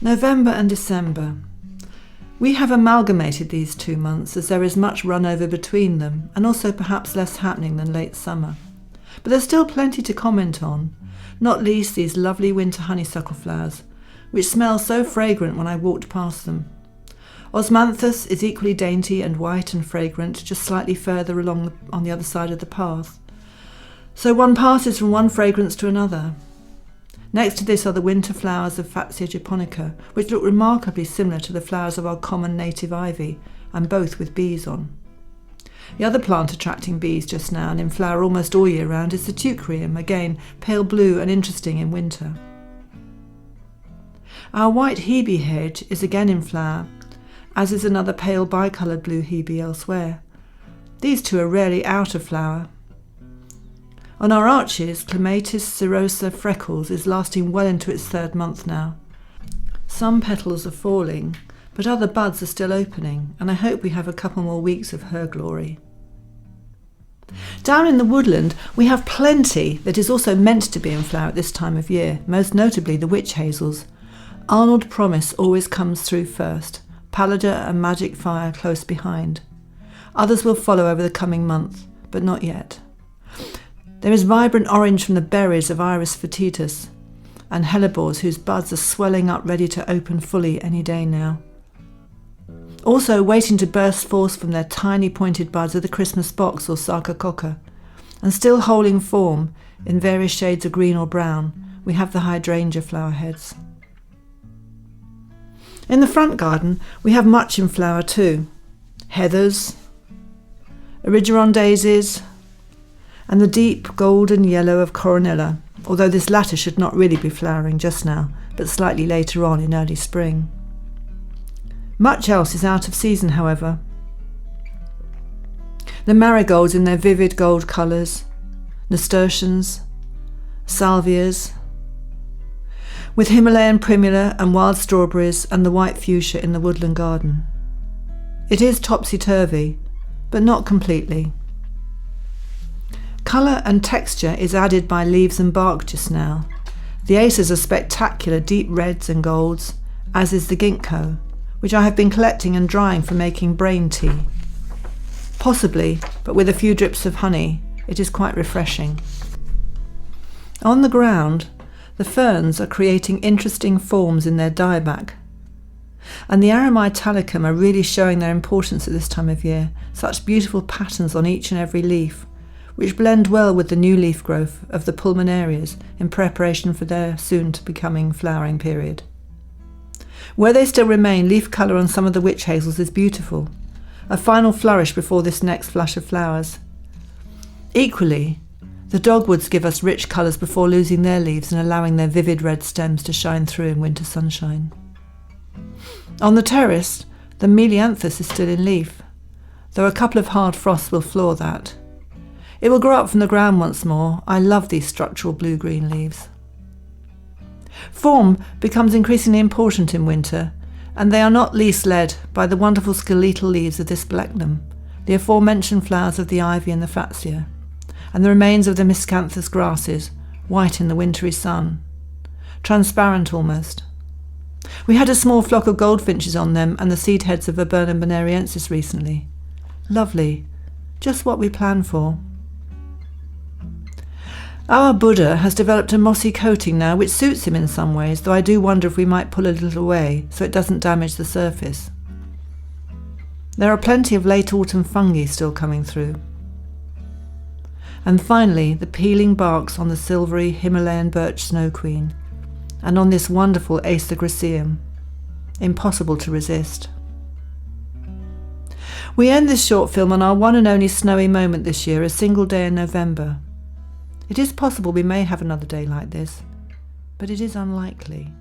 November and December. We have amalgamated these 2 months as there is much run over between them and also perhaps less happening than late summer. But there's still plenty to comment on, not least these lovely winter honeysuckle flowers, which smell so fragrant when I walked past them. Osmanthus is equally dainty and white and fragrant, just slightly further along on the other side of the path. So one passes from one fragrance to another. Next to this are the winter flowers of Fatsia japonica, which look remarkably similar to the flowers of our common native ivy, and both with bees on. The other plant attracting bees just now and in flower almost all year round is the teucrium, again pale blue and interesting in winter. Our white hebe hedge is again in flower, as is another pale bicoloured blue hebe elsewhere. These two are rarely out of flower. On our arches, Clematis serosa freckles is lasting well into its 3rd month now. Some petals are falling, but other buds are still opening, and I hope we have a couple more weeks of her glory. Down in the woodland, we have plenty that is also meant to be in flower at this time of year, most notably the witch hazels. Arnold Promise always comes through first, Pallida and Magic Fire close behind. Others will follow over the coming month, but not yet. There is vibrant orange from the berries of Iris foetus and hellebores whose buds are swelling up ready to open fully any day now. Also waiting to burst forth from their tiny pointed buds are the Christmas box or sarcococca, and still holding form in various shades of green or brown we have the hydrangea flower heads. In the front garden we have much in flower too. Heathers, erigeron daisies, and the deep golden yellow of coronilla, although this latter should not really be flowering just now, but slightly later on in early spring. Much else is out of season, however. The marigolds in their vivid gold colours, nasturtiums, salvias, with Himalayan primula and wild strawberries and the white fuchsia in the woodland garden. It is topsy-turvy, but not completely. Colour and texture is added by leaves and bark just now. The acers are spectacular deep reds and golds, as is the ginkgo, which I have been collecting and drying for making brain tea. Possibly, but with a few drips of honey, it is quite refreshing. On the ground, the ferns are creating interesting forms in their dieback, and the Aramitalicum are really showing their importance at this time of year, such beautiful patterns on each and every leaf, which blend well with the new leaf growth of the pulmonarias in preparation for their soon-to-becoming flowering period. Where they still remain, leaf colour on some of the witch hazels is beautiful, a final flourish before this next flush of flowers. Equally, the dogwoods give us rich colours before losing their leaves and allowing their vivid red stems to shine through in winter sunshine. On the terrace, the melianthus is still in leaf, though a couple of hard frosts will floor that. It will grow up from the ground once more. I love these structural blue-green leaves. Form becomes increasingly important in winter, and they are not least led by the wonderful skeletal leaves of this blechnum, the aforementioned flowers of the ivy and the fatsia, and the remains of the miscanthus grasses, white in the wintry sun, transparent almost. We had a small flock of goldfinches on them and the seed heads of Viburnum bonariensis recently. Lovely, just what we planned for. Our Buddha has developed a mossy coating now which suits him in some ways, though I do wonder if we might pull a little away so it doesn't damage the surface. There are plenty of late autumn fungi still coming through. And finally, the peeling barks on the silvery Himalayan birch snow queen, and on this wonderful Acergraceum. Impossible to resist. We end this short film on our one and only snowy moment this year, a single day in November. It is possible we may have another day like this, but it is unlikely.